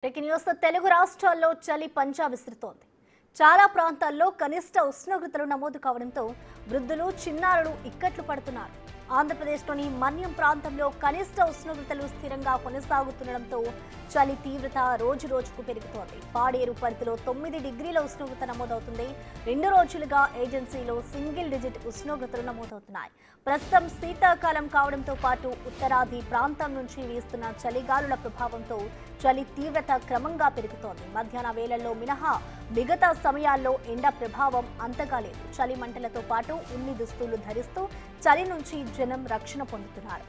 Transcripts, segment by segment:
Breaking news Telugu రాష్ట్రాల్లో చలి పంజా విసురుతోంది. చాలా ప్రాంతాల్లో కనిష్ట ఉష్ణోగ్రతలు నమోదు కావడంతో వృద్ధులు చిన్నారులు ఇక్కట్లు పడుతున్నారు. ఆంధ్రప్రదేశ్లోని మన్యం ప్రాంతంలో కనిష్ట ఉష్ణోగ్రతలు స్థిరంగా కొనసాగుతుండడంతో చలి తీవ్రత రోజు రోజుకు పెరుగుతోంది. పాడేరు పరిధిలో 9 డిగ్రీల ఉష్ణోగ్రత నమోదవుతుంది. 2 రోజులుగా ఏజెన్సీలో సింగిల్ డిజిట్ ఉష్ణోగ్రతలు నమోదవుతున్నాయి. ప్రస్తుతం శీతాకాలం కావడంతో పాటు ఉత్తరాది ప్రాంతం నుంచి వీస్తున్న చలిగాలుల ప్రభావంతో చలి తీవ్రత క్రమంగా పెరుగుతోంది. మధ్యాహ్న వేళల్లో మినహా మిగతా సమయాల్లో ఎండ ప్రభావం అంతగా లేదు. చలి మంటలతో పాటు ఉన్ని దుస్తులు ధరిస్తూ చలి నుంచి జనం రక్షణ పొందుతున్నారు.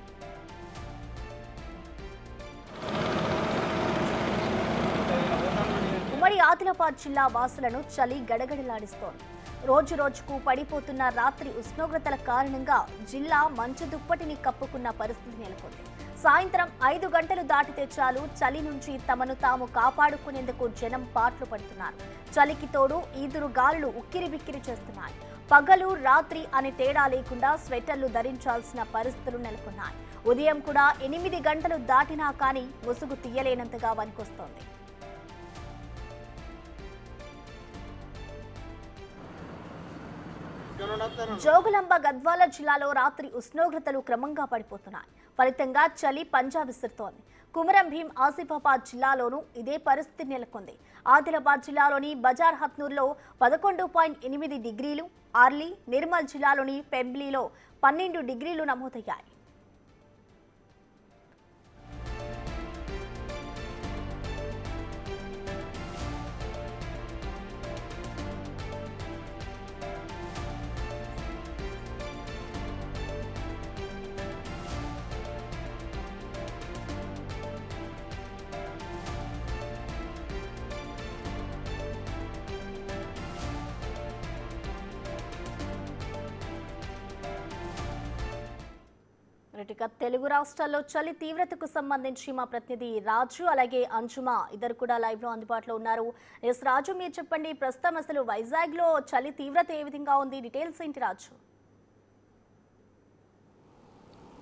ఉమ్మడి ఆదిలాబాద్ జిల్లా వాసులను చలి గడగడలాడిస్తోంది. రోజు రోజుకు పడిపోతున్న రాత్రి ఉష్ణోగ్రతల కారణంగా జిల్లా మంచు దుప్పటిని కప్పుకున్న పరిస్థితి నెలకొంది. సాయంత్రం 5 గంటలు దాటితే చాలు చలి నుంచి తమను తాము కాపాడుకునేందుకు జనం పాట్లు పడుతున్నారు. చలికి తోడు ఈదురు గాలులు ఉక్కిరిబిక్కిరి చేస్తున్నాయి. పగలు రాత్రి అనే తేడా లేకుండా స్వెటర్లు ధరించాల్సిన పరిస్థితులు నెలకొన్నాయి. ఉదయం కూడా 8 గంటలు దాటినా కానీ ముసుగు తీయలేనంతగా వణికొస్తోంది. జోగులాంబ గద్వాల జిల్లాలో రాత్రి ఉష్ణోగ్రతలు క్రమంగా పడిపోతున్నాయి. ఫలితంగా చలి పంజా విసురుతోంది. కుమరం భీం ఆసిఫాబాద్ జిల్లాలోనూ ఇదే పరిస్థితి నెలకొంది. ఆదిలాబాద్ జిల్లాలోని బజార్ హత్నూర్లో 11.8 డిగ్రీలు, ఆర్లీ నిర్మల్ జిల్లాలోని పెంబ్లీలో 12 డిగ్రీలు నమోదయ్యాయి. తెలుగు రాష్ట్రాల్లో చలి తీవ్రతకు సంబంధించి మా ప్రతినిధి రాజు అలాగే అంజుమా ఇద్దరు కూడా లైవ్ లో అందుబాటులో ఉన్నారు. ఎస్ రాజు, మీరు చెప్పండి, ప్రస్తుతం అసలు వైజాగ్ లో చలి తీవ్రత ఏ విధంగా ఉంది? డీటెయిల్స్ ఏంటి రాజు?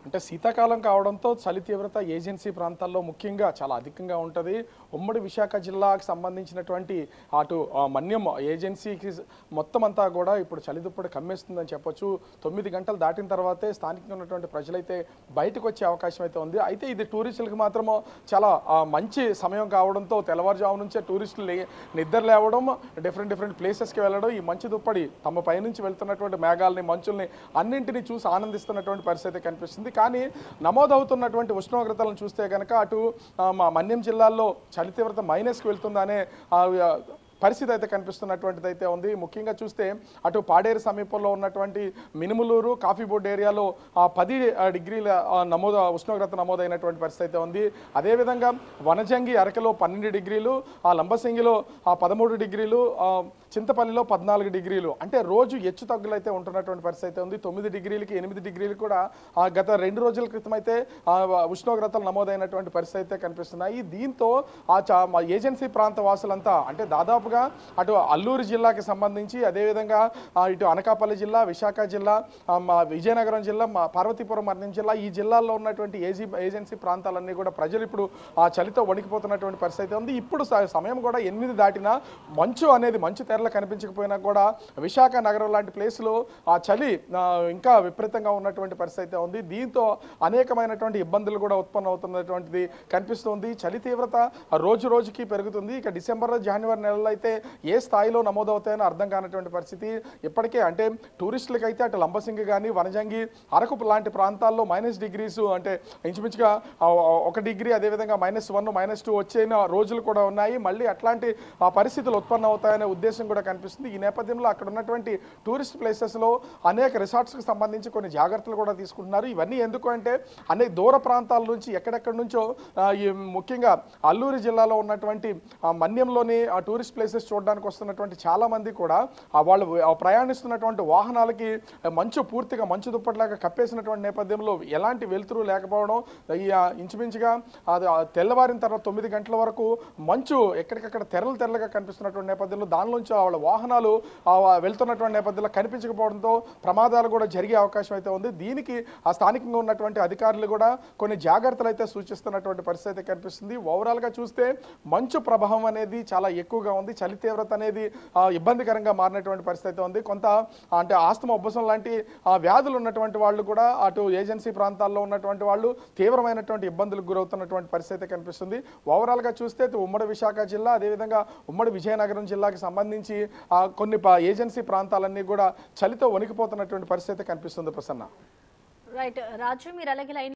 అంటే శీతాకాలం కావడంతో చలి తీవ్రత ఏజెన్సీ ప్రాంతాల్లో ముఖ్యంగా చాలా అధికంగా ఉంటుంది. ఉమ్మడి విశాఖ జిల్లాకు సంబంధించినటువంటి అటు మన్యం ఏజెన్సీకి మొత్తం అంతా కూడా ఇప్పుడు చలి దుప్పటి కమ్మేస్తుందని చెప్పొచ్చు. 9 గంటలు దాటిన తర్వాతే స్థానికంగా ఉన్నటువంటి ప్రజలైతే బయటకు వచ్చే అవకాశం అయితే ఉంది. అయితే ఇది టూరిస్టులకు మాత్రము చాలా మంచి సమయం కావడంతో తెల్లవారుజాము నుంచే టూరిస్టులు నిద్ర లేవడం, డిఫరెంట్ ప్లేసెస్కి వెళ్ళడం, ఈ మంచు దుప్పటి తమ పైనుంచి వెళ్తున్నటువంటి మేఘాలని మంచుల్ని అన్నింటినీ చూసి ఆనందిస్తున్నటువంటి పరిస్థితి కనిపిస్తుంది. కానీ నమోదవుతున్నటువంటి ఉష్ణోగ్రతలను చూస్తే కనుక అటు మన్యం జిల్లాల్లో చలి తీవ్రత మైనస్కి వెళ్తుందనే పరిస్థితి అయితే కనిపిస్తున్నటువంటిది అయితే ఉంది. ముఖ్యంగా చూస్తే అటు పాడేరు సమీపంలో ఉన్నటువంటి మినుములూరు కాఫీ బోర్డ్ ఏరియాలో 10 డిగ్రీల ఉష్ణోగ్రత నమోదైనటువంటి పరిస్థితి అయితే ఉంది. అదేవిధంగా వనజంగి అరకలో 12 డిగ్రీలు, లంబసింగిలో 13 డిగ్రీలు, చింతపల్లిలో 14 డిగ్రీలు, అంటే రోజు హెచ్చు తగ్గులు అయితే ఉంటున్నటువంటి పరిస్థితి అయితే ఉంది. 9 డిగ్రీలకి 8 డిగ్రీలు కూడా గత 2 రోజుల క్రితం అయితే ఉష్ణోగ్రతలు నమోదైనటువంటి పరిస్థితి అయితే కనిపిస్తున్నాయి. దీంతో ఏజెన్సీ ప్రాంత వాసులంతా అంటే దాదాపుగా అటు అల్లూరు జిల్లాకి సంబంధించి, అదేవిధంగా ఇటు అనకాపల్లి జిల్లా, విశాఖ జిల్లా, విజయనగరం జిల్లా, పార్వతీపురం మన్యం జిల్లా, ఈ జిల్లాల్లో ఉన్నటువంటి ఏజెన్సీ ప్రాంతాలన్నీ కూడా ప్రజలు ఇప్పుడు ఆ చలితో వణికిపోతున్నటువంటి పరిస్థితి ఉంది. ఇప్పుడు సమయం కూడా 8 దాటినా మంచు తెరలు కనిపించకపోయినా కూడా విశాఖ నగరం లాంటి ప్లేస్లో ఆ చలి ఇంకా విపరీతంగా ఉన్నటువంటి పరిస్థితి ఉంది. దీంతో అనేకమైనటువంటి ఇబ్బందులు కూడా ఉత్పన్నం అవుతున్నటువంటిది కనిపిస్తుంది. చలి తీవ్రత రోజు రోజుకి పెరుగుతుంది. ఇక డిసెంబర్ జనవరి నెలలో అయితే ఏ స్థాయిలో నమోదవుతాయని అర్థం కానటువంటి పరిస్థితి. ఇప్పటికే అంటే టూరిస్టులకి అయితే అటు లంబసింగి కానీ వనజంగి అరకు లాంటి ప్రాంతాల్లో -డిగ్రీస్ అంటే ఇంచుమించుగా 1 డిగ్రీ, అదేవిధంగా -1, -2 వచ్చిన రోజులు కూడా ఉన్నాయి. మళ్ళీ అట్లాంటి పరిస్థితులు ఉత్పన్నం అవుతాయనే ఉద్దేశం కూడా కనిపిస్తుంది. ఈ నేపథ్యంలో అక్కడ ఉన్నటువంటి టూరిస్ట్ ప్లేసెస్లో అనేక రిసార్ట్స్కి సంబంధించి కొన్ని జాగ్రత్తలు కూడా తీసుకుంటున్నారు. ఇవన్నీ ఎందుకు అంటే అనేక దూర ప్రాంతాల నుంచి ఎక్కడెక్కడి నుంచో ముఖ్యంగా అల్లూరు జిల్లాలో ఉన్నటువంటి మన్యంలోని ఆ టూరిస్ట్ ప్లేస్ ప్లేసెస్ చూడడానికి వస్తున్నటువంటి చాలా మంది కూడా వాళ్ళు ప్రయాణిస్తున్నటువంటి వాహనాలకి మంచు పూర్తిగా మంచు దుప్పట్లాగా కప్పేసినటువంటి నేపథ్యంలో ఎలాంటి వెలుతురు లేకపోవడం, ఇంచుమించుగా అది తెల్లవారిన తర్వాత 9 గంటల వరకు మంచు ఎక్కడికక్కడ తెరలుగా కనిపిస్తున్నటువంటి నేపథ్యంలో దానిలోంచి వాళ్ళ వాహనాలు వెళ్తున్నటువంటి నేపథ్యంలో కనిపించకపోవడంతో ప్రమాదాలు కూడా జరిగే అవకాశం అయితే ఉంది. దీనికి ఆ స్థానికంగా ఉన్నటువంటి అధికారులు కూడా కొన్ని జాగ్రత్తలు అయితే సూచిస్తున్నటువంటి పరిస్థితి అయితే కనిపిస్తుంది. ఓవరాల్గా చూస్తే మంచు ప్రభావం అనేది చాలా ఎక్కువగా ఉంది. చలి తీవ్రత అనేది ఇబ్బందికరంగా మారినటువంటి పరిస్థితి ఉంది. కొంత అంటే ఆస్తమా ఉబ్బసం లాంటి వ్యాధులు ఉన్నటువంటి వాళ్ళు కూడా అటు ఏజెన్సీ ప్రాంతాల్లో ఉన్నటువంటి వాళ్ళు తీవ్రమైనటువంటి ఇబ్బందులకు గురవుతున్నటువంటి పరిస్థితి కనిపిస్తుంది. ఓవరాల్గా చూస్తే ఉమ్మడి విశాఖ జిల్లా, అదేవిధంగా ఉమ్మడి విజయనగరం జిల్లాకి సంబంధించి కొన్ని ఏజెన్సీ ప్రాంతాలన్నీ కూడా చలితో వణికిపోతున్నటువంటి పరిస్థితి కనిపిస్తుంది. ప్రసన్న. రైట్ రాజు, మీరు అలాగే లైన్